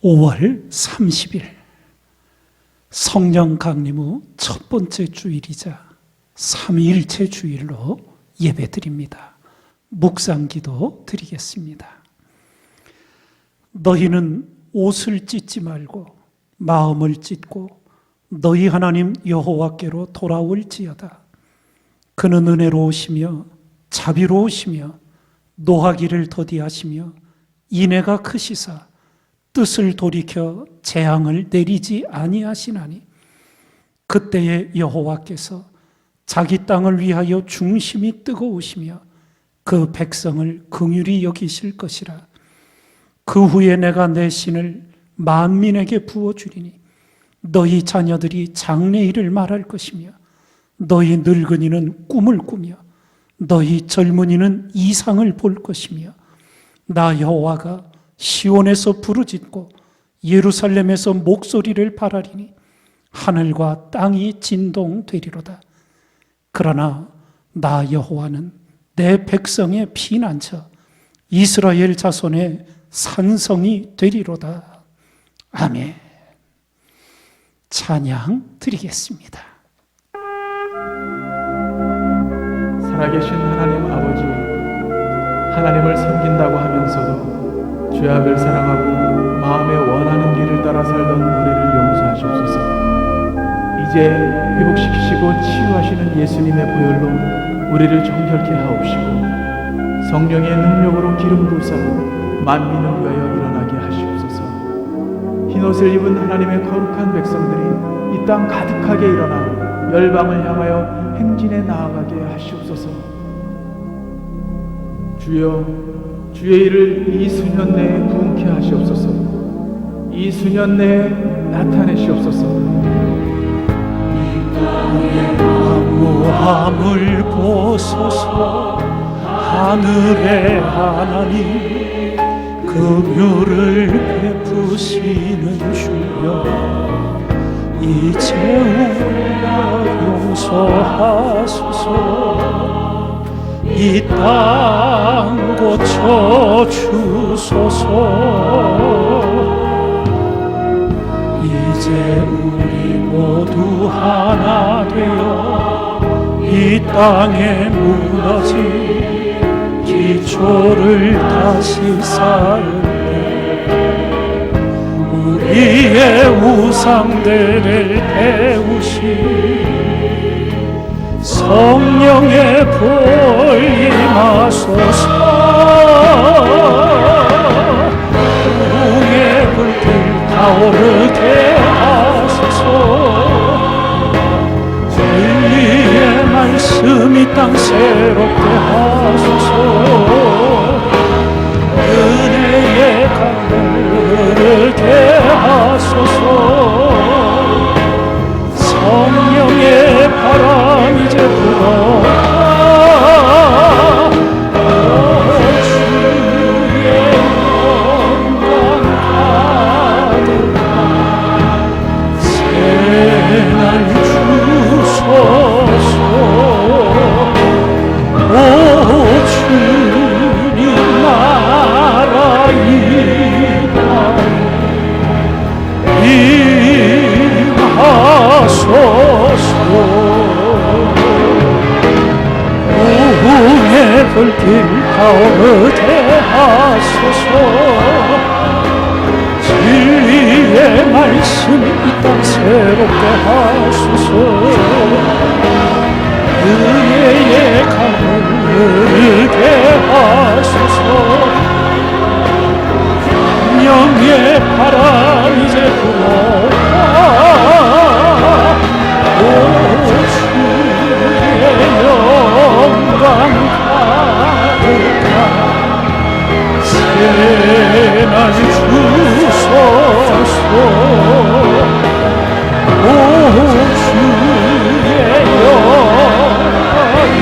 5월 30일 성령 강림 후 첫 번째 주일이자 삼위일체 주일로 예배드립니다. 묵상기도 드리겠습니다. 너희는 옷을 찢지 말고 마음을 찢고 너희 하나님 여호와께로 돌아올지어다. 그는 은혜로우시며 자비로우시며 노하기를 더디하시며 인애가 크시사 뜻을 돌이켜 재앙을 내리지 아니하시나니 그때에 여호와께서 자기 땅을 위하여 중심이 뜨거우시며 그 백성을 긍휼히 여기실 것이라. 그 후에 내가 내 신을 만민에게 부어주리니 너희 자녀들이 장래일을 말할 것이며 너희 늙은이는 꿈을 꾸며 너희 젊은이는 이상을 볼 것이며 나 여호와가 시온에서 부르짖고 예루살렘에서 목소리를 발하리니 하늘과 땅이 진동되리로다. 그러나 나 여호와는 내 백성의 피난처 이스라엘 자손의 산성이 되리로다. 아멘. 찬양 드리겠습니다. 살아계신 하나님 아버지, 하나님을 섬긴다고 하면서도 죄악을 사랑하고 마음에 원하는 길을 따라 살던 우리를 용서하시옵소서. 이제 회복시키시고 치유하시는 예수님의 보혈로 우리를 정결케 하옵시고 성령의 능력으로 기름 부으사 만민을 위하여 일어나게 하시옵소서. 흰옷을 입은 하나님의 거룩한 백성들이 이 땅 가득하게 일어나 열방을 향하여 행진에 나아가게 하시옵소서. 주여, 주의 일을 이 수년 내에 부응케 하시옵소서. 이 수년 내에 나타내시옵소서. 이 땅의 무함을 보소서. 하늘의 하나님 긍휼을 베푸시는 주여, 이제 우리가 용서하소서. 이 땅 고쳐주소서. 이제 우리 모두 하나 되어 이 땅에 무너진 기초를 다시 쌓을때 우리의 우상들을 태우시 성령의 불 임하소서. 부흥의 불길 타오르게 하소서. 진리의 말씀 이 땅 새롭게 하소서. 은혜의 강을 흐르게 하소서. 성령의 바람 이제 불어라. 주의 영광 가득한 새날 주소서. 오 주님 나라 임하소서. 부흥의 불길 타오르게 하소서. 진리의 말씀 이 땅 새롭게 하소서. 은혜의 강을 흐르게 하소서. 성령의 바람 이제 불어라. 오 주의 영광 가득한 새날 주소서. 오 주의 영광이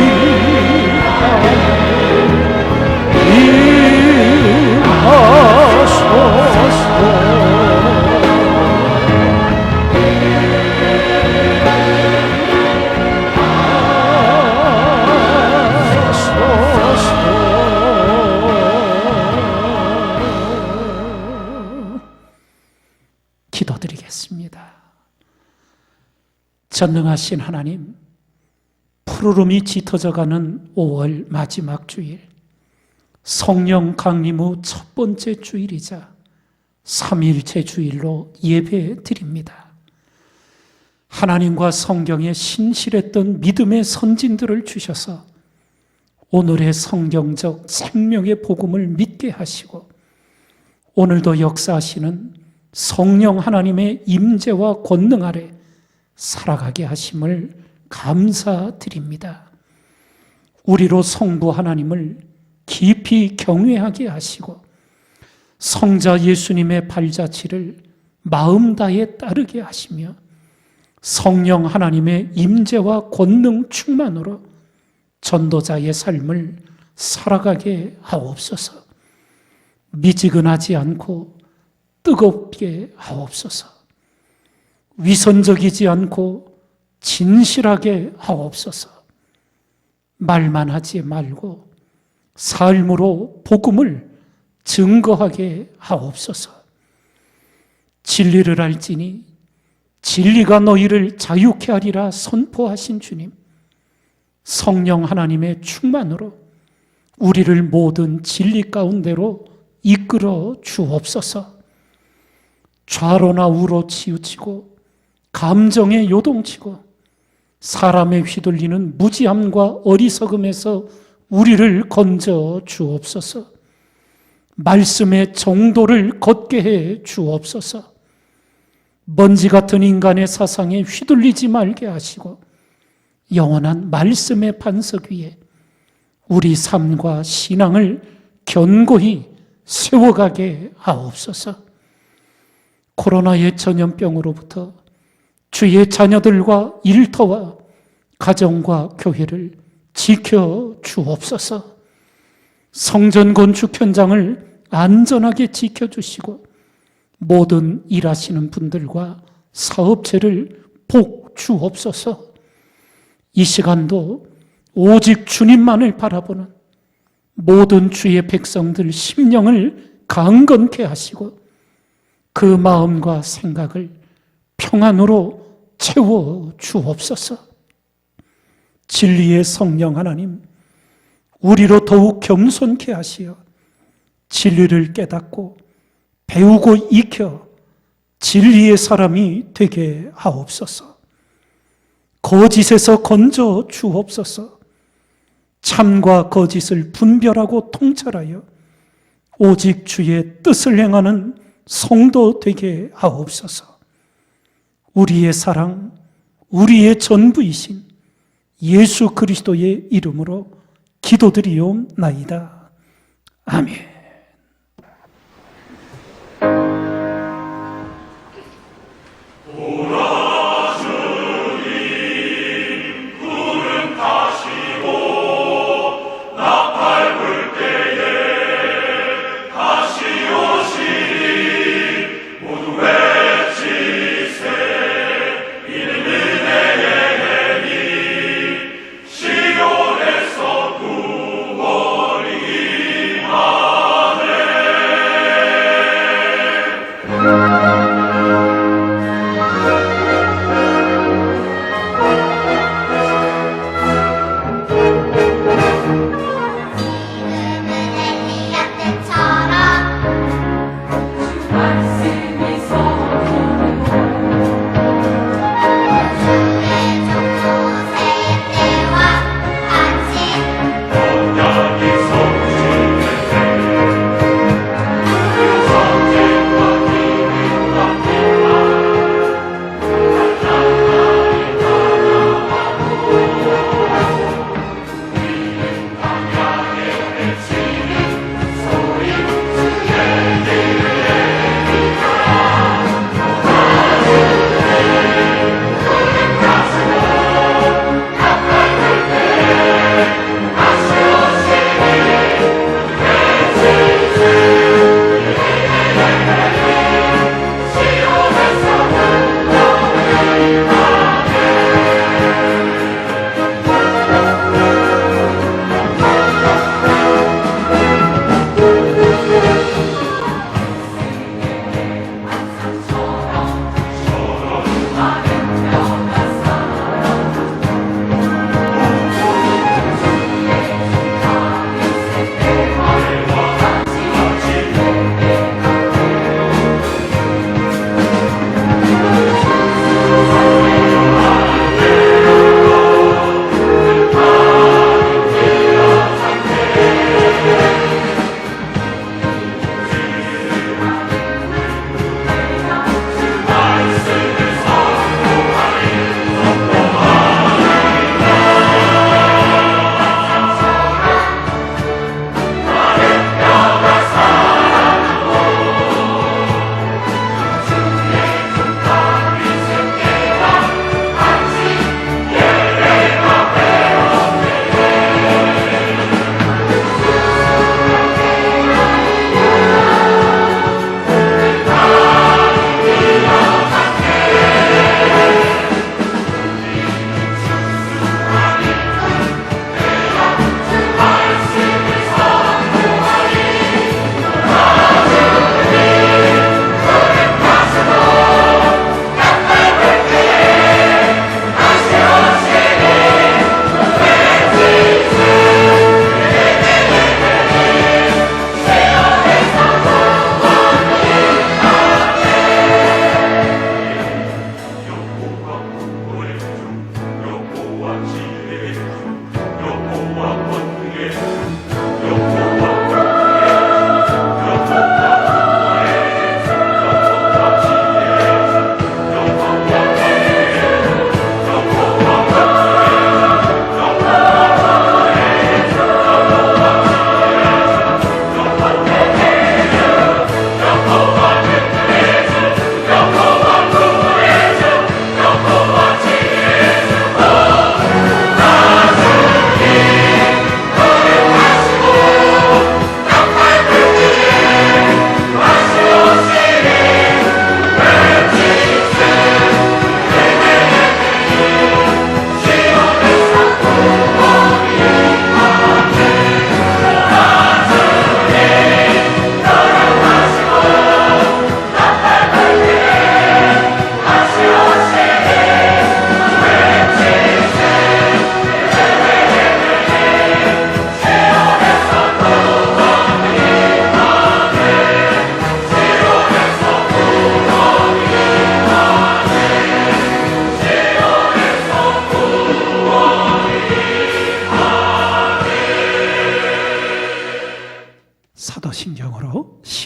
임하소서. 기도드리겠습니다. 전능하신 하나님, 푸르름이 짙어져가는 5월 마지막 주일, 성령 강림 후 첫 번째 주일이자 3일째 주일로 예배 드립니다. 하나님과 성경에 신실했던 믿음의 선진들을 주셔서 오늘의 성경적 생명의 복음을 믿게 하시고 오늘도 역사하시는 성령 하나님의 임재와 권능 아래 살아가게 하심을 감사드립니다. 우리로 성부 하나님을 깊이 경외하게 하시고 성자 예수님의 발자취를 마음 다해 따르게 하시며 성령 하나님의 임재와 권능 충만으로 전도자의 삶을 살아가게 하옵소서. 미지근하지 않고 뜨겁게 하옵소서. 위선적이지 않고 진실하게 하옵소서. 말만 하지 말고 삶으로 복음을 증거하게 하옵소서. 진리를 알지니 진리가 너희를 자유케 하리라 선포하신 주님, 성령 하나님의 충만으로 우리를 모든 진리 가운데로 이끌어 주옵소서. 좌로나 우로 치우치고 감정에 요동치고 사람에 휘둘리는 무지함과 어리석음에서 우리를 건져 주옵소서. 말씀의 정도를 걷게 해 주옵소서. 먼지 같은 인간의 사상에 휘둘리지 말게 하시고 영원한 말씀의 반석 위에 우리 삶과 신앙을 견고히 세워가게 하옵소서. 코로나의 전염병으로부터 주의 자녀들과 일터와 가정과 교회를 지켜 주옵소서. 성전 건축 현장을 안전하게 지켜주시고 모든 일하시는 분들과 사업체를 복 주옵소서. 이 시간도 오직 주님만을 바라보는 모든 주의 백성들 심령을 강건케 하시고 그 마음과 생각을 평안으로 채워 주옵소서. 진리의 성령 하나님, 우리로 더욱 겸손케 하시어 진리를 깨닫고 배우고 익혀 진리의 사람이 되게 하옵소서. 거짓에서 건져 주옵소서. 참과 거짓을 분별하고 통찰하여 오직 주의 뜻을 행하는 성도 되게 하옵소서. 우리의 사랑, 우리의 전부이신 예수 그리스도의 이름으로 기도드리옵나이다. 아멘.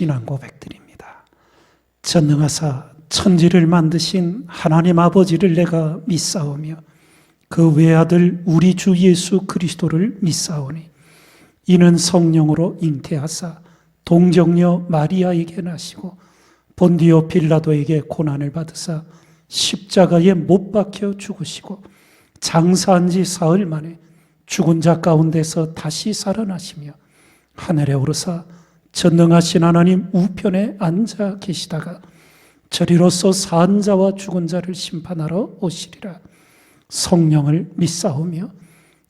신앙 고백드립니다. 전능하사 천지를 만드신 하나님 아버지를 내가 믿사오며 그 외아들 우리 주 예수 그리스도를 믿사오니 이는 성령으로 잉태하사 동정녀 마리아에게 나시고 본디오 빌라도에게 고난을 받으사 십자가에 못 박혀 죽으시고 장사한 지 사흘 만에 죽은 자 가운데서 다시 살아나시며 하늘에 오르사 전능하신 하나님 우편에 앉아 계시다가 저리로서 산 자와 죽은 자를 심판하러 오시리라. 성령을 믿사오며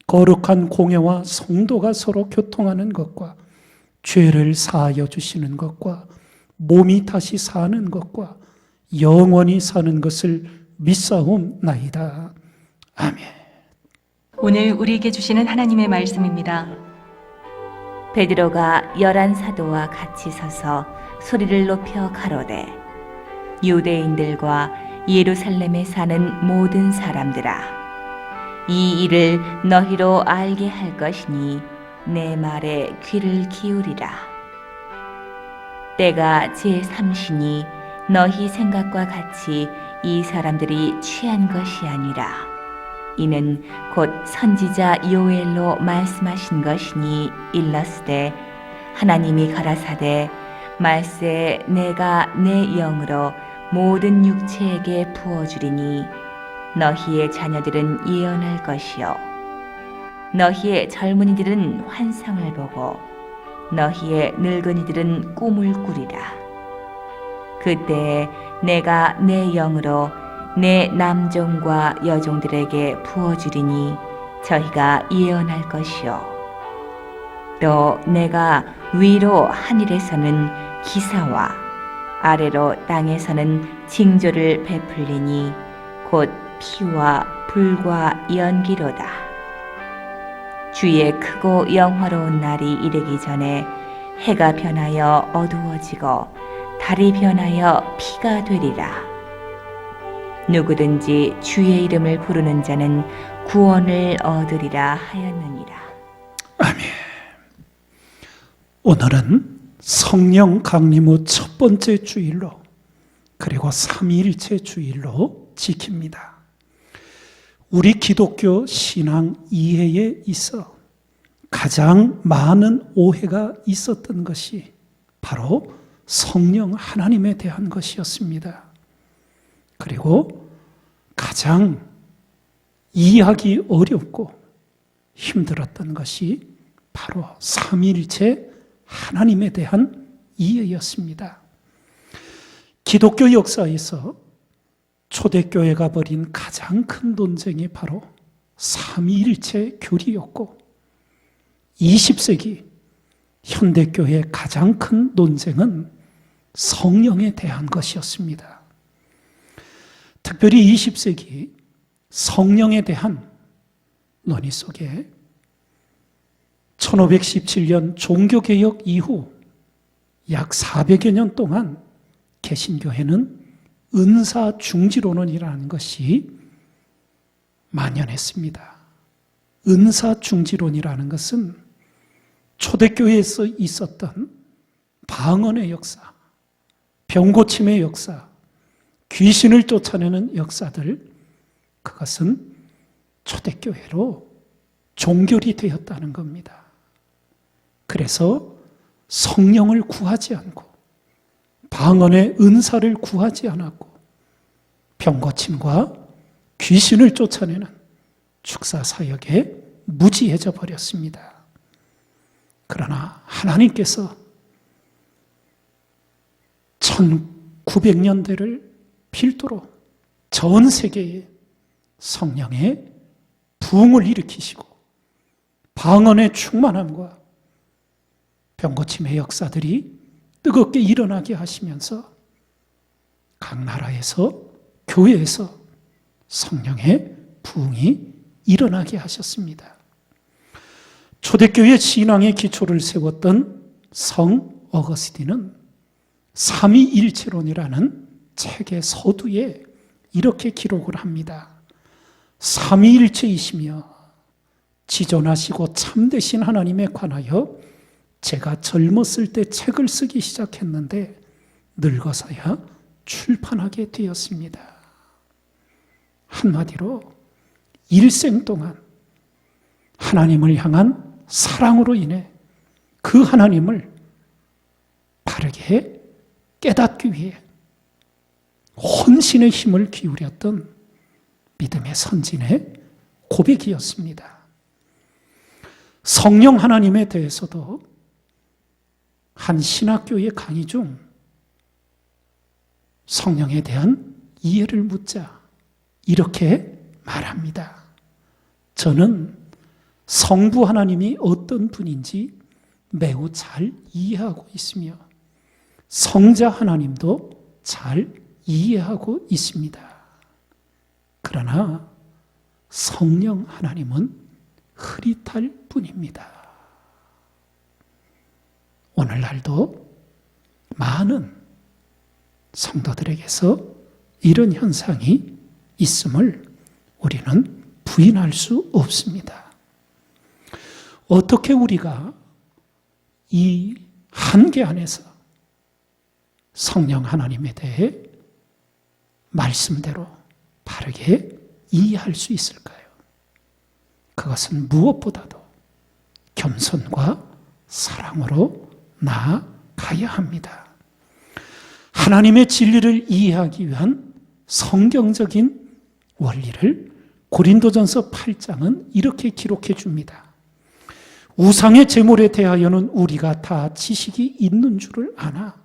거룩한 공회와 성도가 서로 교통하는 것과 죄를 사하여 주시는 것과 몸이 다시 사는 것과 영원히 사는 것을 믿사옵나이다. 아멘. 오늘 우리에게 주시는 하나님의 말씀입니다. 베드로가 11 사도와 같이 서서 소리를 높여 가로되 유대인들과 예루살렘에 사는 모든 사람들아, 이 일을 너희로 알게 할 것이니 내 말에 귀를 기울이라. 때가 제3시니 너희 생각과 같이 이 사람들이 취한 것이 아니라 이는 곧 선지자 요엘로 말씀하신 것이니 일렀으되 하나님이 가라사대 말세 내가 내 영으로 모든 육체에게 부어주리니 너희의 자녀들은 예언할 것이요 너희의 젊은이들은 환상을 보고 너희의 늙은이들은 꿈을 꾸리라. 그때에 내가 내 영으로 내 남종과 여종들에게 부어주리니 저희가 예언할 것이요 또 내가 위로 하늘에서는 기사와 아래로 땅에서는 징조를 베풀리니 곧 피와 불과 연기로다. 주의 크고 영화로운 날이 이르기 전에 해가 변하여 어두워지고 달이 변하여 피가 되리라. 누구든지 주의 이름을 부르는 자는 구원을 얻으리라 하였느니라. 아멘. 오늘은 성령 강림 후 첫 번째 주일로 그리고 삼위일체 주일로 지킵니다. 우리 기독교 신앙 이해에 있어 가장 많은 오해가 있었던 것이 바로 성령 하나님에 대한 것이었습니다. 그리고 가장 이해하기 어렵고 힘들었던 것이 바로 삼위일체 하나님에 대한 이해였습니다. 기독교 역사에서 초대교회가 벌인 가장 큰 논쟁이 바로 삼위일체 교리였고 20세기 현대교회의 가장 큰 논쟁은 성령에 대한 것이었습니다. 특별히 20세기 성령에 대한 논의 속에 1517년 종교개혁 이후 약 400여 년 동안 개신교회는 은사중지론이라는 것이 만연했습니다. 은사중지론이라는 것은 초대교회에서 있었던 방언의 역사, 병고침의 역사, 귀신을 쫓아내는 역사들, 그것은 초대교회로 종결이 되었다는 겁니다. 그래서 성령을 구하지 않고 방언의 은사를 구하지 않았고 병고침과 귀신을 쫓아내는 축사사역에 무지해져 버렸습니다. 그러나 하나님께서 1900년대를 필두로 전 세계에 성령의 부흥을 일으키시고 방언의 충만함과 병고침의 역사들이 뜨겁게 일어나게 하시면서 각 나라에서 교회에서 성령의 부흥이 일어나게 하셨습니다. 초대교회 신앙의 기초를 세웠던 성 어거스틴은 삼위일체론이라는 책의 서두에 이렇게 기록을 합니다. 삼위일체이시며 지존하시고 참되신 하나님에 관하여 제가 젊었을 때 책을 쓰기 시작했는데 늙어서야 출판하게 되었습니다. 한마디로 일생 동안 하나님을 향한 사랑으로 인해 그 하나님을 바르게 깨닫기 위해 혼신의 힘을 기울였던 믿음의 선진의 고백이었습니다. 성령 하나님에 대해서도 한 신학교의 강의 중 성령에 대한 이해를 묻자 이렇게 말합니다. 저는 성부 하나님이 어떤 분인지 매우 잘 이해하고 있으며 성자 하나님도 잘 이해하고 있습니다. 그러나 성령 하나님은 흐릿할 뿐입니다. 오늘날도 많은 성도들에게서 이런 현상이 있음을 우리는 부인할 수 없습니다. 어떻게 우리가 이 한계 안에서 성령 하나님에 대해 말씀대로 바르게 이해할 수 있을까요? 그것은 무엇보다도 겸손과 사랑으로 나아가야 합니다. 하나님의 진리를 이해하기 위한 성경적인 원리를 고린도전서 8장은 이렇게 기록해 줍니다. 우상의 제물에 대하여는 우리가 다 지식이 있는 줄을 아나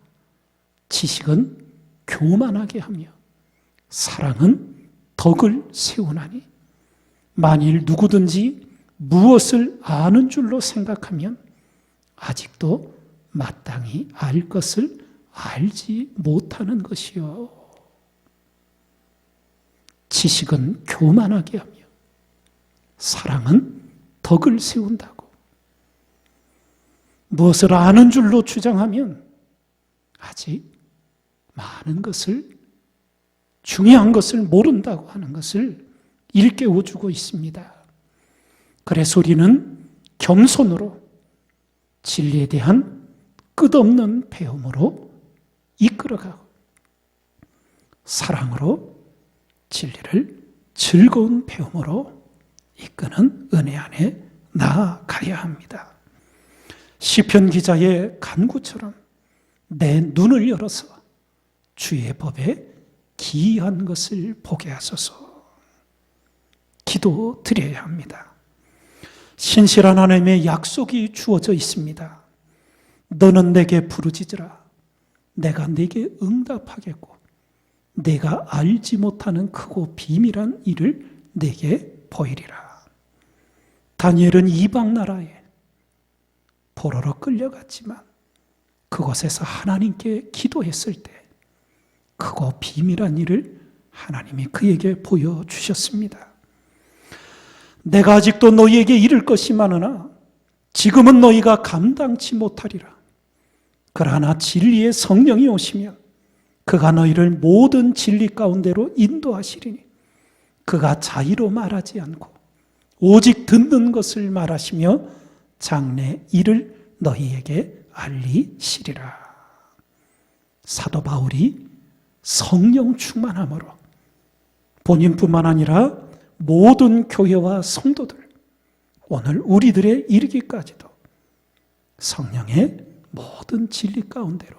지식은 교만하게 하며 사랑은 덕을 세우나니 만일 누구든지 무엇을 아는 줄로 생각하면 아직도 마땅히 알 것을 알지 못하는 것이요. 지식은 교만하게 하며 사랑은 덕을 세운다고. 무엇을 아는 줄로 주장하면 아직 많은 것을, 중요한 것을 모른다고 하는 것을 일깨워주고 있습니다. 그래서 우리는 겸손으로 진리에 대한 끝없는 배움으로 이끌어가고 사랑으로 진리를 즐거운 배움으로 이끄는 은혜 안에 나아가야 합니다. 시편 기자의 간구처럼 내 눈을 열어서 주의 법에 기이한 것을 보게 하소서. 기도드려야 합니다. 신실한 하나님의 약속이 주어져 있습니다. 너는 내게 부르짖으라. 내가 네게 응답하겠고 내가 알지 못하는 크고 비밀한 일을 네게 보이리라. 다니엘은 이방 나라에 포로로 끌려갔지만 그곳에서 하나님께 기도했을 때 크고 비밀한 일을 하나님이 그에게 보여주셨습니다. 내가 아직도 너희에게 이를 것이 많으나 지금은 너희가 감당치 못하리라. 그러나 진리의 성령이 오시면 그가 너희를 모든 진리 가운데로 인도하시리니 그가 자의로 말하지 않고 오직 듣는 것을 말하시며 장래 일을 너희에게 알리시리라. 사도 바울이 성령 충만함으로 본인뿐만 아니라 모든 교회와 성도들, 오늘 우리들의 이르기까지도 성령의 모든 진리 가운데로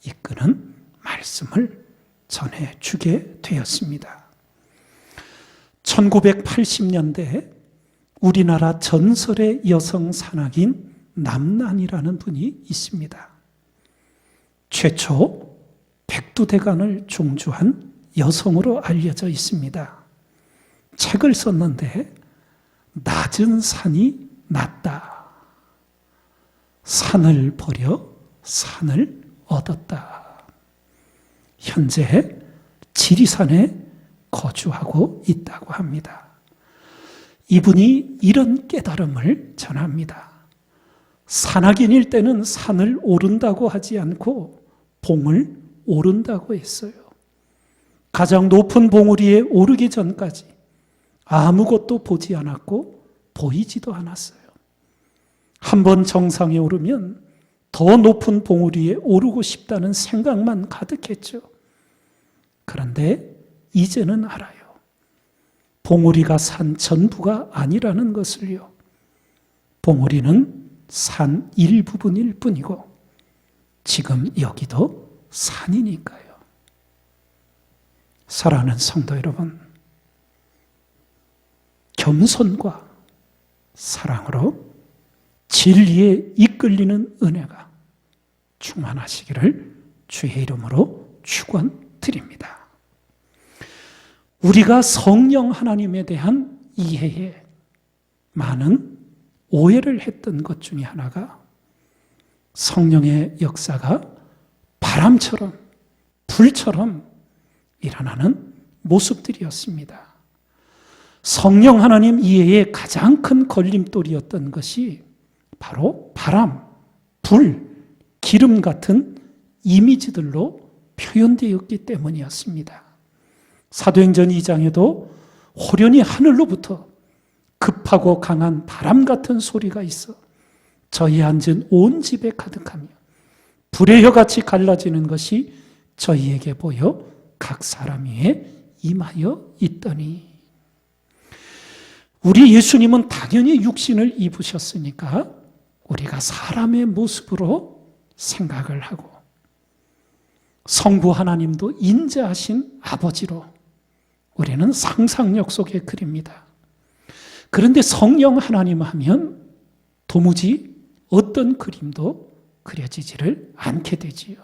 이끄는 말씀을 전해주게 되었습니다. 1980년대 우리나라 전설의 여성 산악인 남란이라는 분이 있습니다. 최초 백두대간을 종주한 여성으로 알려져 있습니다. 책을 썼는데 낮은 산이 낮다. 산을 버려 산을 얻었다. 현재 지리산에 거주하고 있다고 합니다. 이분이 이런 깨달음을 전합니다. 산악인일 때는 산을 오른다고 하지 않고 봉을 오른다고 했어요. 가장 높은 봉우리에 오르기 전까지 아무것도 보지 않았고 보이지도 않았어요. 한번 정상에 오르면 더 높은 봉우리 위에 오르고 싶다는 생각만 가득했죠. 그런데 이제는 알아요. 봉우리가 산 전부가 아니라는 것을요. 봉우리는 산 일부분일 뿐이고 지금 여기도 산이니까요. 사랑하는 성도 여러분, 겸손과 사랑으로 진리에 이끌리는 은혜가 충만하시기를 주의 이름으로 축원드립니다. 우리가 성령 하나님에 대한 이해에 많은 오해를 했던 것 중에 하나가 성령의 역사가 바람처럼 불처럼 일어나는 모습들이었습니다. 성령 하나님 이해의 가장 큰 걸림돌이었던 것이 바로 바람, 불, 기름 같은 이미지들로 표현되었기 때문이었습니다. 사도행전 2장에도 호련히 하늘로부터 급하고 강한 바람 같은 소리가 있어 저희 앉은 온 집에 가득하며 불의 혀같이 갈라지는 것이 저희에게 보여 각 사람 위에 임하여 있더니, 우리 예수님은 당연히 육신을 입으셨으니까 우리가 사람의 모습으로 생각을 하고 성부 하나님도 인자하신 아버지로 우리는 상상력 속에 그립니다. 그런데 성령 하나님 하면 도무지 어떤 그림도 그려지지를 않게 되지요.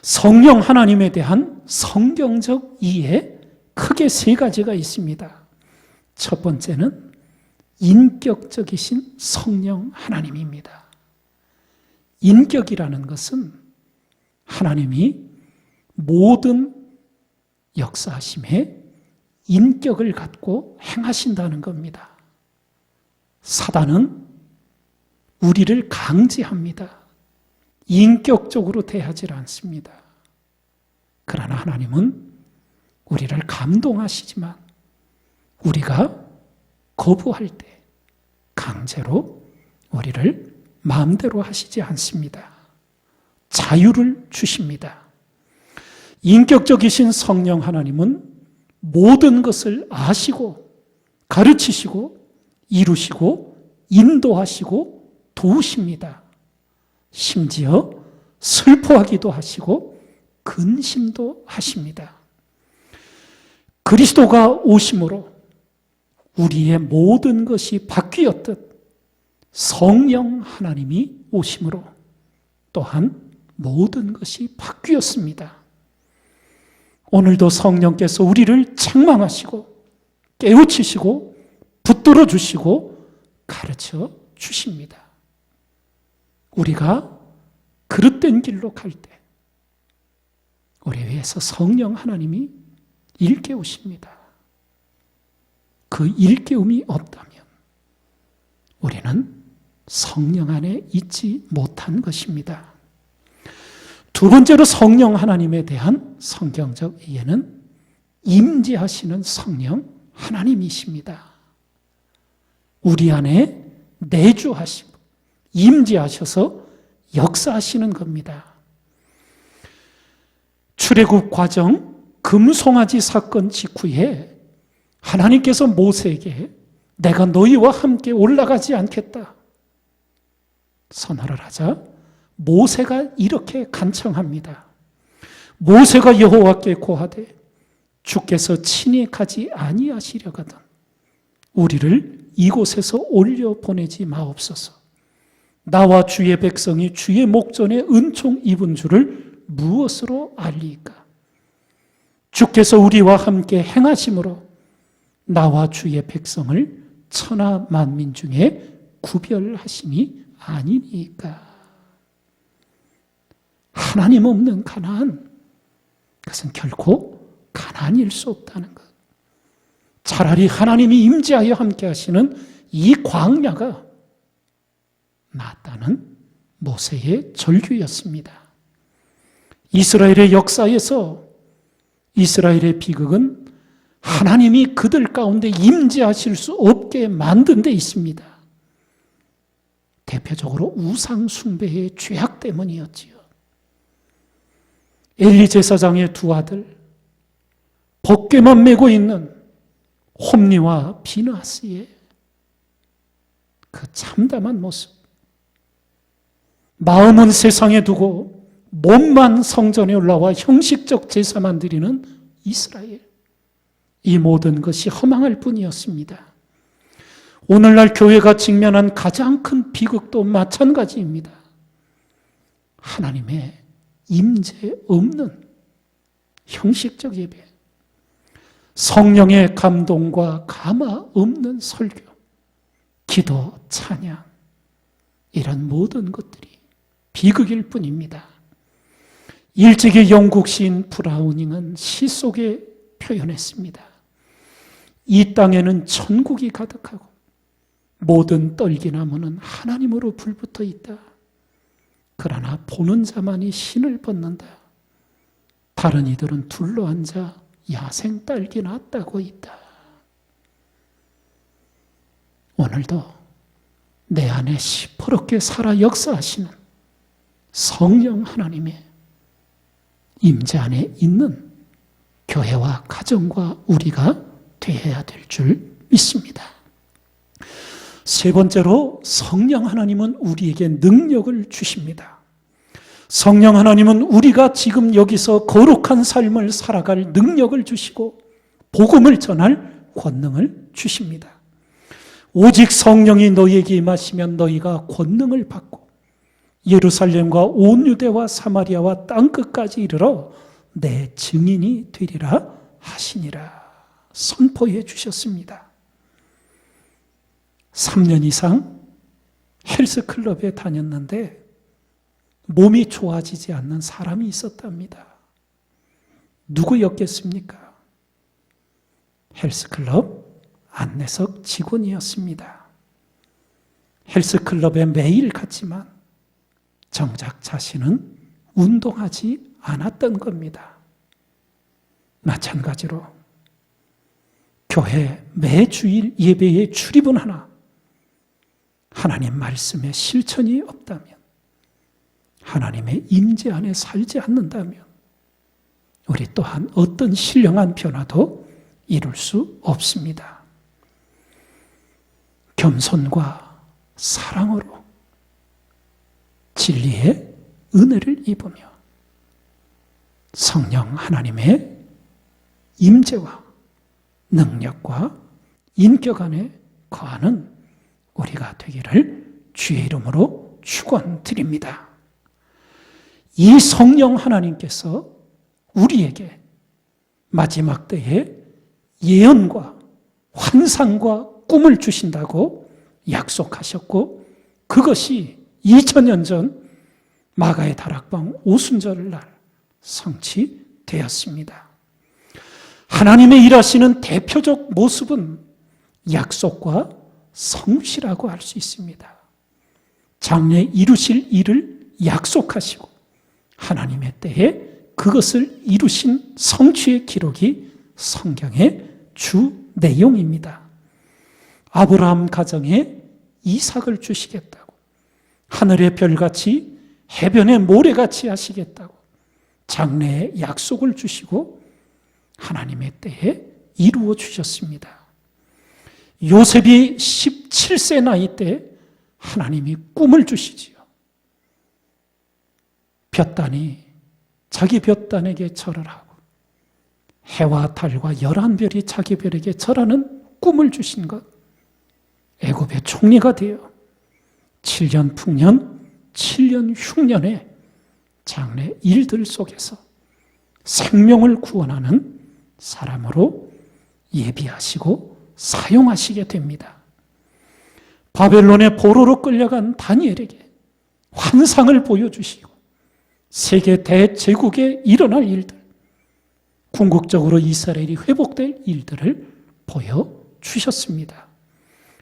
성령 하나님에 대한 성경적 이해 크게 세 가지가 있습니다. 첫 번째는 인격적이신 성령 하나님입니다. 인격이라는 것은 하나님이 모든 역사하심에 인격을 갖고 행하신다는 겁니다. 사단은 우리를 강제합니다. 인격적으로 대하지 않습니다. 그러나 하나님은 우리를 감동하시지만 우리가 거부할 때 강제로 우리를 마음대로 하시지 않습니다. 자유를 주십니다. 인격적이신 성령 하나님은 모든 것을 아시고 가르치시고 이루시고 인도하시고 도우십니다. 심지어 슬퍼하기도 하시고 근심도 하십니다. 그리스도가 오심으로 우리의 모든 것이 바뀌었듯 성령 하나님이 오심으로 또한 모든 것이 바뀌었습니다. 오늘도 성령께서 우리를 책망하시고 깨우치시고 붙들어 주시고 가르쳐 주십니다. 우리가 그릇된 길로 갈 때 우리 위해서 성령 하나님이 일깨우십니다. 그 일깨움이 없다면 우리는 성령 안에 있지 못한 것입니다. 두 번째로 성령 하나님에 대한 성경적 이해는 임재하시는 성령 하나님이십니다. 우리 안에 내주하시고 임재하셔서 역사하시는 겁니다. 출애굽 과정 금송아지 사건 직후에 하나님께서 모세에게 내가 너희와 함께 올라가지 않겠다 선언을 하자 모세가 이렇게 간청합니다. 모세가 여호와께 고하되 주께서 친히 가지 아니하시려거든 우리를 이곳에서 올려 보내지 마옵소서. 나와 주의 백성이 주의 목전에 은총 입은 줄을 무엇으로 알리까? 주께서 우리와 함께 행하심으로 나와 주의 백성을 천하 만민 중에 구별하심이 아니니까. 하나님 없는 가나안, 그것은 결코 가나안일 수 없다는 것. 차라리 하나님이 임재하여 함께 하시는 이 광야가 낫다는 모세의 절규였습니다. 이스라엘의 역사에서 이스라엘의 비극은 하나님이 그들 가운데 임재하실 수 없게 만든 데 있습니다. 대표적으로 우상 숭배의 죄악 때문이었지요. 엘리 제사장의 두 아들, 벗개만 메고 있는 홈리와 비느하스의 그 참담한 모습, 마음은 세상에 두고 몸만 성전에 올라와 형식적 제사만 드리는 이스라엘, 이 모든 것이 허망할 뿐이었습니다. 오늘날 교회가 직면한 가장 큰 비극도 마찬가지입니다. 하나님의 임재 없는 형식적 예배, 성령의 감동과 감화 없는 설교, 기도, 찬양, 이런 모든 것들이 비극일 뿐입니다. 일찍이 영국 시인 브라우닝은 시 속에 표현했습니다. 이 땅에는 천국이 가득하고 모든 떨기나무는 하나님으로 불붙어 있다. 그러나 보는 자만이 신을 벗는다. 다른 이들은 둘러앉아 야생 딸기나 따고 있다. 오늘도 내 안에 시퍼렇게 살아 역사하시는 성령 하나님의 임재 안에 있는 교회와 가정과 우리가 되어야 될 줄 믿습니다. 세 번째로 성령 하나님은 우리에게 능력을 주십니다. 성령 하나님은 우리가 지금 여기서 거룩한 삶을 살아갈 능력을 주시고 복음을 전할 권능을 주십니다. 오직 성령이 너희에게 임하시면 너희가 권능을 받고 예루살렘과 온 유대와 사마리아와 땅끝까지 이르러 내 증인이 되리라 하시니라 선포해 주셨습니다. 3년 이상 헬스클럽에 다녔는데 몸이 좋아지지 않는 사람이 있었답니다. 누구였겠습니까? 헬스클럽 안내석 직원이었습니다. 헬스클럽에 매일 갔지만 정작 자신은 운동하지 않았던 겁니다. 마찬가지로 교회 매주일 예배에 출입은 하나 하나님 말씀에 실천이 없다면, 하나님의 임재 안에 살지 않는다면 우리 또한 어떤 신령한 변화도 이룰 수 없습니다. 겸손과 사랑으로 진리의 은혜를 입으며 성령 하나님의 임재와 능력과 인격 안에 거하는 우리가 되기를 주의 이름으로 축원드립니다. 이 성령 하나님께서 우리에게 마지막 때에 예언과 환상과 꿈을 주신다고 약속하셨고, 그것이 2000년 전 마가의 다락방 오순절 날 성취되었습니다. 하나님의 일하시는 대표적 모습은 약속과 성취라고 할 수 있습니다. 장래 이루실 일을 약속하시고 하나님의 때에 그것을 이루신 성취의 기록이 성경의 주 내용입니다. 아브라함 가정에 이삭을 주시겠다고, 하늘의 별같이 해변의 모래같이 하시겠다고 장래의 약속을 주시고 하나님의 때에 이루어 주셨습니다. 요셉이 17세 나이 때 하나님이 꿈을 주시지요. 볕단이 자기 볕단에게 절을 하고 해와 달과 11별이 자기 별에게 절하는 꿈을 주신 것, 애굽의 총리가 되어 7년 풍년, 7년 흉년의 장래 일들 속에서 생명을 구원하는 사람으로 예비하시고 사용하시게 됩니다. 바벨론의 포로로 끌려간 다니엘에게 환상을 보여주시고 세계 대제국에 일어날 일들, 궁극적으로 이스라엘이 회복될 일들을 보여주셨습니다.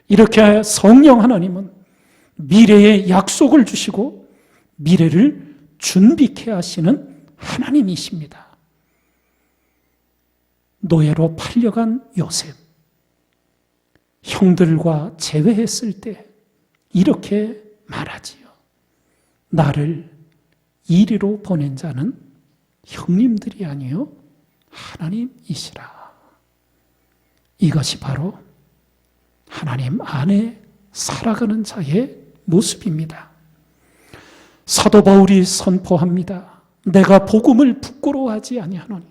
이렇게 성령 하나님은 미래의 약속을 주시고 미래를 준비케 하시는 하나님이십니다. 노예로 팔려간 요셉, 형들과 재회했을 때 이렇게 말하지요. 나를 이리로 보낸 자는 형님들이 아니요 하나님이시라. 이것이 바로 하나님 안에 살아가는 자의 모습입니다. 사도 바울이 선포합니다. 내가 복음을 부끄러워하지 아니하노니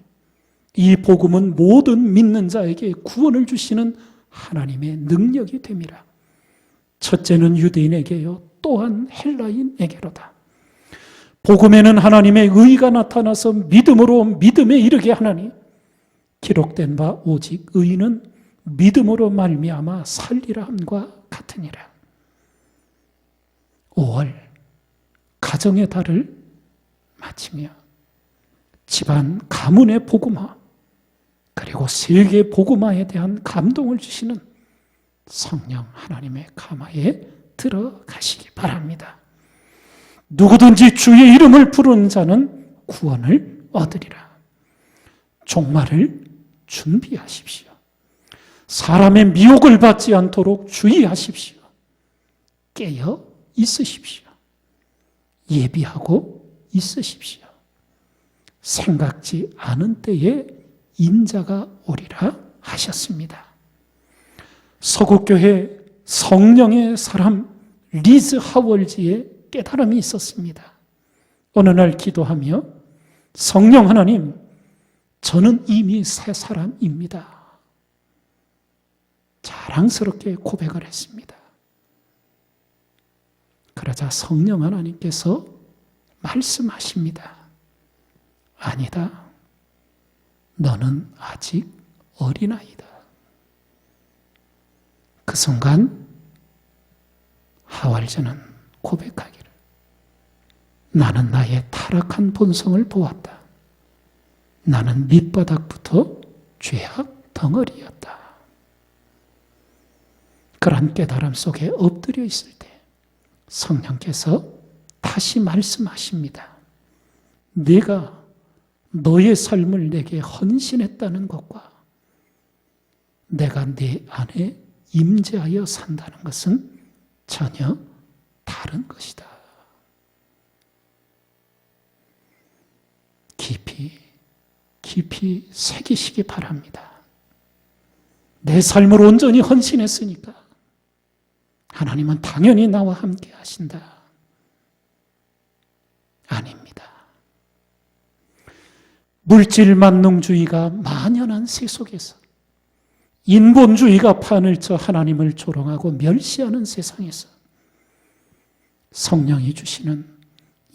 이 복음은 모든 믿는 자에게 구원을 주시는 하나님의 능력이 됨이라. 첫째는 유대인에게요 또한 헬라인에게로다. 복음에는 하나님의 의가 나타나서 믿음으로 믿음에 이르게 하나니 기록된 바 오직 의인은 믿음으로 말미암아 살리라 함과 같으니라. 5월 가정의 달을 마치며 집안 가문의 복음화 그리고 세계 복음화에 대한 감동을 주시는 성령 하나님의 가마에 들어가시기 바랍니다. 누구든지 주의 이름을 부르는 자는 구원을 얻으리라. 종말을 준비하십시오. 사람의 미혹을 받지 않도록 주의하십시오. 깨어 있으십시오. 예비하고 있으십시오. 생각지 않은 때에 인자가 오리라 하셨습니다. 서구교회 성령의 사람 리즈 하월지의 깨달음이 있었습니다. 어느 날 기도하며 성령 하나님, 저는 이미 새 사람입니다. 자랑스럽게 고백을 했습니다. 그러자 성령 하나님께서 말씀하십니다. 아니다. 너는 아직 어린아이다. 그 순간 하왈자는 고백하기를 나는 나의 타락한 본성을 보았다. 나는 밑바닥부터 죄악 덩어리였다. 그런 깨달음 속에 엎드려 있을 때 성령께서 다시 말씀하십니다. 내가 너의 삶을 내게 헌신했다는 것과 내가 네 안에 임재하여 산다는 것은 전혀 다른 것이다. 깊이 새기시기 바랍니다. 내 삶을 온전히 헌신했으니까 하나님은 당연히 나와 함께 하신다. 아닙니다. 물질 만능주의가 만연한 세속에서 인본주의가 판을 쳐 하나님을 조롱하고 멸시하는 세상에서 성령이 주시는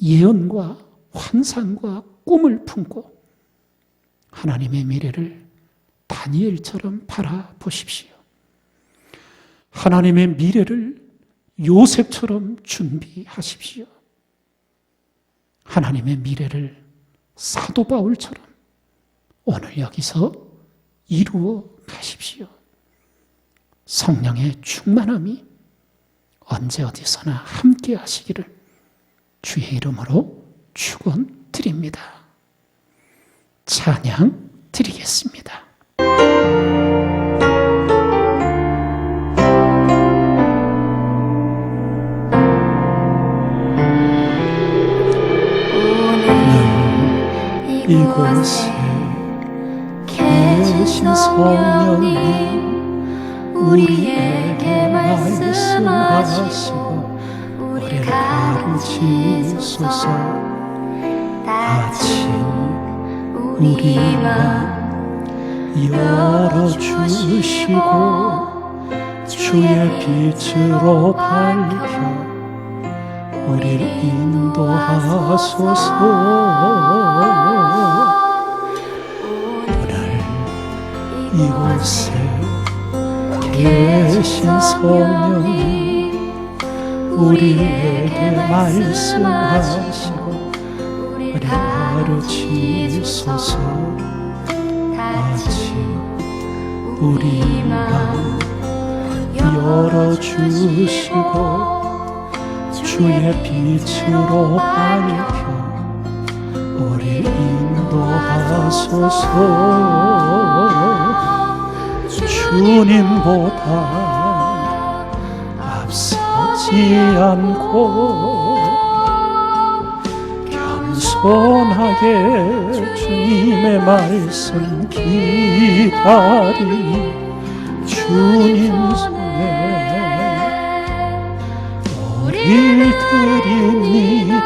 예언과 환상과 꿈을 품고 하나님의 미래를 다니엘처럼 바라보십시오. 하나님의 미래를 요셉처럼 준비하십시오. 하나님의 미래를 사도 바울처럼 오늘 여기서 이루어 가십시오. 성령의 충만함이 언제 어디서나 함께 하시기를 주의 이름으로 축원드립니다. 찬양 드리겠습니다. 이곳에 계신 성령님 우리에게 말씀하시고 우리를 가르치소서. 아침 우리 맘 열어주시고 주의 빛으로 밝혀 우리를 인도하소서. 오늘 이곳에 계신 성령님 우리에게 말씀하시고 우리를 가르치소서. 아직 우리 맘 열어주시고 주의 빛으로 밝혀 우리 인도하소서. 주님보다 앞서 않고 겸손하게 주님의 말씀 기다리니 주님 손에 우릴 드립니다.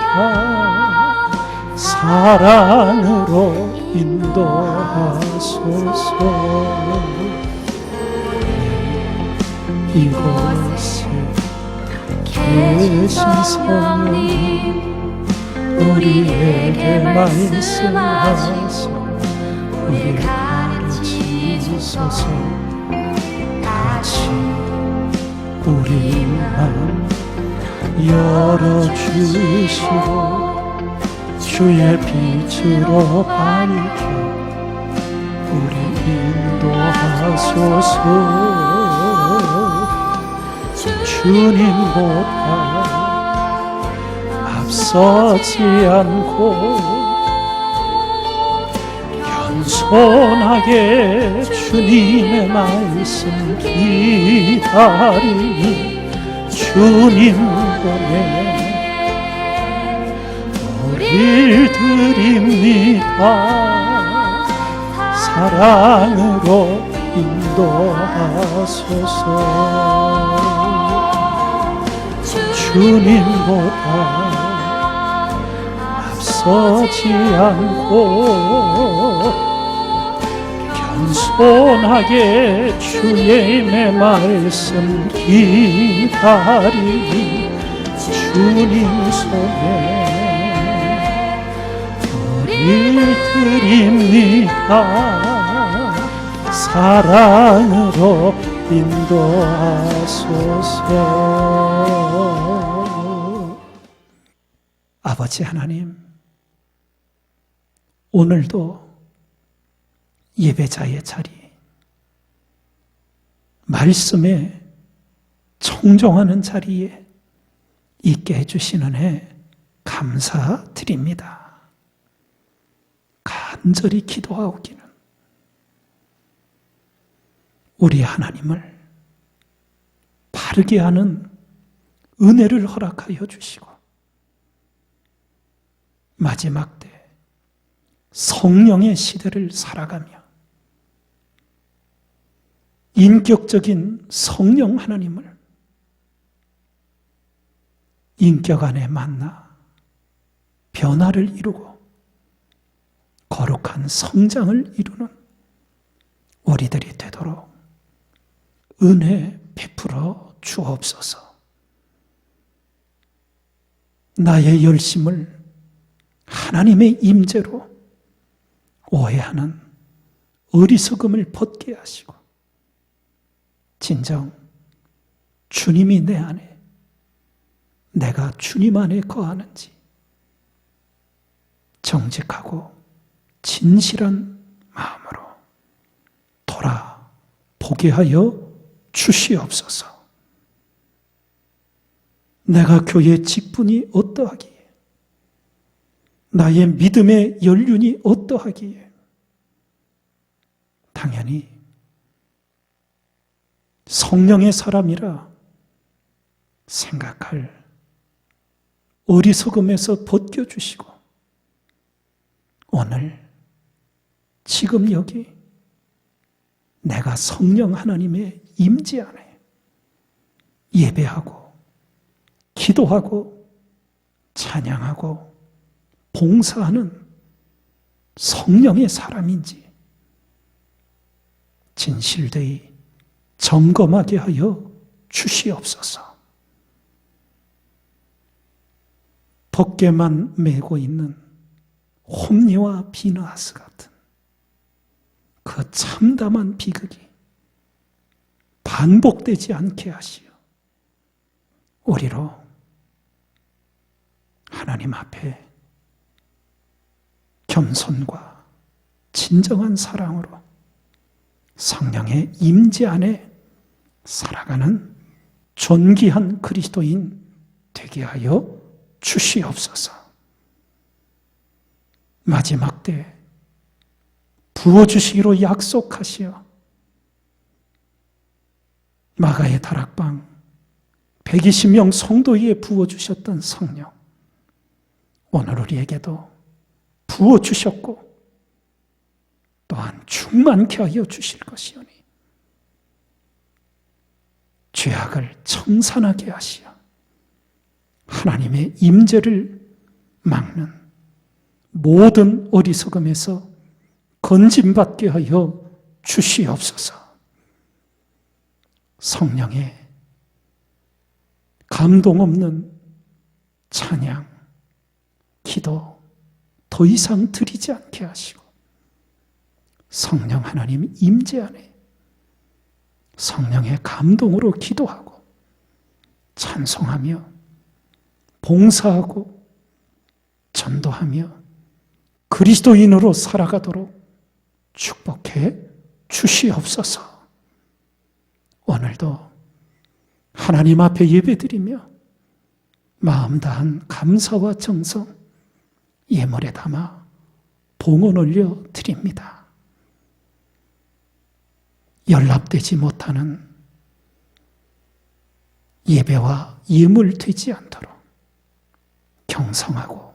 사랑으로 인도하소서. 이곳에 계신 성령 우리에게 말씀하셔 우리 가르치소서. 같이 우리 마음 열어주시고 주의 빛으로 밝혀 우리 인도하소서. 주님보다 앞서지 않고 겸손하게 주님의 말씀 기다리니 주님 보내 우릴 드립니다. 사랑으로 인도하소서. 주님보다 앞서지 않고 겸손하게 주님의 말씀 기다리니 주님 손에 우릴 드립니다. 사랑으로 인도하소서. 아버지 하나님, 오늘도 예배자의 자리, 말씀에 청종하는 자리에 있게 해주시는 해 감사드립니다. 간절히 기도하오기는 우리 하나님을 바르게 하는 은혜를 허락하여 주시고 마지막 때 성령의 시대를 살아가며 인격적인 성령 하나님을 인격 안에 만나 변화를 이루고 거룩한 성장을 이루는 우리들이 되도록 은혜 베풀어 주옵소서. 나의 열심을 하나님의 임재로 오해하는 어리석음을 벗게 하시고 진정 주님이 내 안에 내가 주님 안에 거하는지 정직하고 진실한 마음으로 돌아보게 하여 주시옵소서. 내가 교회 직분이 어떠하기에 나의 믿음의 연륜이 어떠하기에 당연히 성령의 사람이라 생각할 어리석음에서 벗겨주시고 오늘 지금 여기 내가 성령 하나님의 임재 안에 예배하고 기도하고 찬양하고 봉사하는 성령의 사람인지 진실되이 점검하게 하여 주시옵소서. 벗개만 메고 있는 홈리와 비느하스 같은 그 참담한 비극이 반복되지 않게 하시어 우리로 하나님 앞에 겸손과 진정한 사랑으로 성령의 임재 안에 살아가는 존귀한 그리스도인 되게 하여 주시옵소서. 마지막 때 부어주시기로 약속하시어 마가의 다락방 120명 성도 위에 부어주셨던 성령, 오늘 우리에게도 부어주셨고 또한 충만케 하여 주실 것이오니 죄악을 청산하게 하시어 하나님의 임재를 막는 모든 어리석음에서 건짐받게 하여 주시옵소서. 성령의 감동 없는 찬양, 기도 더 이상 드리지 않게 하시고 성령 하나님 임재 안에 성령의 감동으로 기도하고 찬송하며 봉사하고 전도하며 그리스도인으로 살아가도록 축복해 주시옵소서. 오늘도 하나님 앞에 예배드리며 마음 다한 감사와 정성 예물에 담아 봉헌 올려 드립니다. 연락되지 못하는 예배와 예물 되지 않도록 경성하고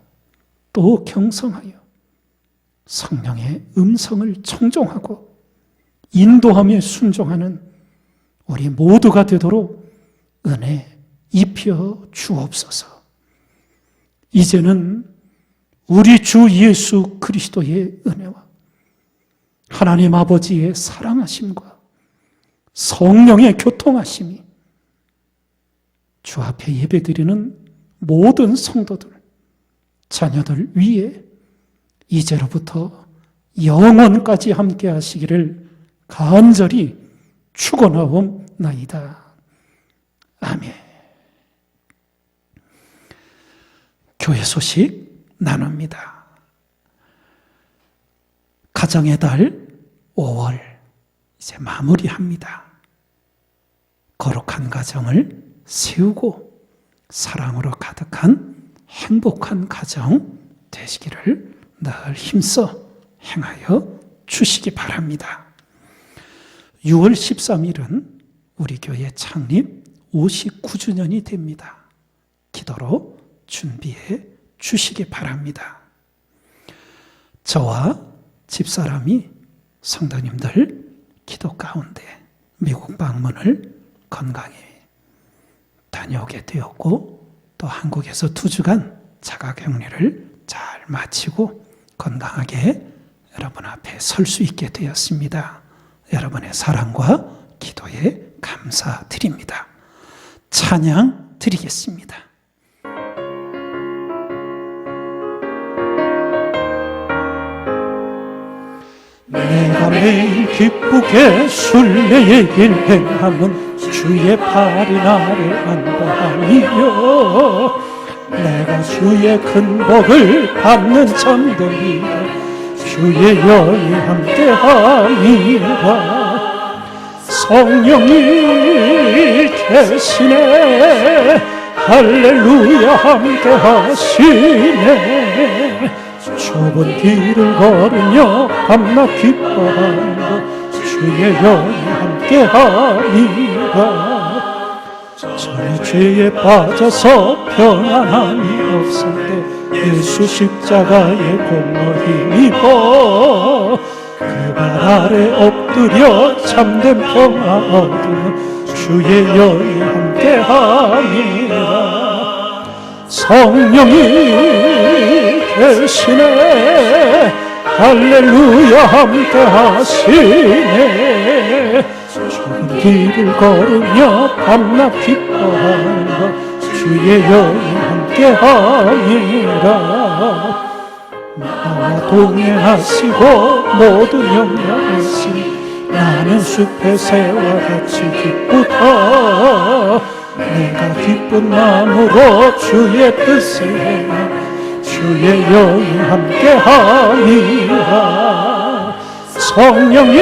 또 경성하여 성령의 음성을 청종하고 인도하며 순종하는 우리 모두가 되도록 은혜 입혀 주옵소서. 이제는 우리 주 예수 그리스도의 은혜와 하나님 아버지의 사랑하심과 성령의 교통하심이 주 앞에 예배드리는 모든 성도들, 자녀들 위에 이제로부터 영원까지 함께 하시기를 간절히 축원하옵나이다. 아멘. 교회 소식 나눕니다. 가정의 달 5월 이제 마무리합니다. 거룩한 가정을 세우고 사랑으로 가득한 행복한 가정 되시기를 늘 힘써 행하여 주시기 바랍니다. 6월 13일은 우리 교회 창립 59주년이 됩니다. 기도로 준비해 주시기 바랍니다. 저와 집사람이 성도님들 기도 가운데 미국 방문을 건강히 다녀오게 되었고 또 한국에서 2주간 자가격리를 잘 마치고 건강하게 여러분 앞에 설 수 있게 되었습니다. 여러분의 사랑과 기도에 감사드립니다. 찬양 드리겠습니다. 내가 매일 기쁘게 순례의 길 행함은 주의 팔이 나를 안보하니요 내가 주의 큰 복을 받는 참되리라 주의 영이 함께하니라 성령이 계시네 할렐루야 함께하시네 좁은 길을 걸으며 밤낮 기뻐하는 주의 영이 함께하니라 전에 죄에 빠져서 평안함이 없을 때 예수 십자가의 공로 힘입어 그 발 아래 엎드려 참된 평화 얻으면 주의 영이 함께하니라 성령이 계시네 할렐루야 함께하시네 좁은 길을 걸으며 밤낮 기뻐하는 것 주의 영이 함께하니라 나와 동행하시고 모든 영향하시니 나는 숲의 새와 같이 기쁘다 내가 기쁜 마음으로 주의 뜻을 행하 주의 영이 함께하니라 성령이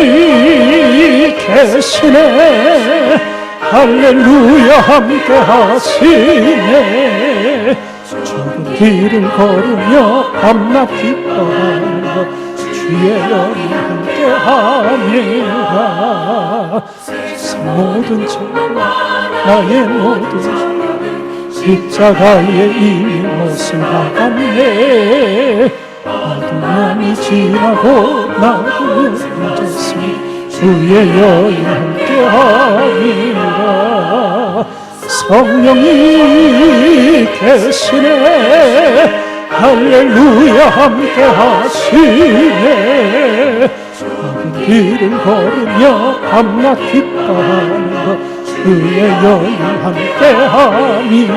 계시네 할렐루야 함께하시네 좁은 길을 걸으며 밤낮 기뻐하는 것 주의 영이 함께하니라 세상 모든 죄와 나의 모든 죄 십자가의 이못을 받았네. 모든 년이 지나고 나도 늦었으니 주의 여인 함께함이라. 성령이 계시네. 할렐루야 함께하시네. 모든 길을 걸으며 밤낮 기뻐하는 것 주의 여인 함께함이라.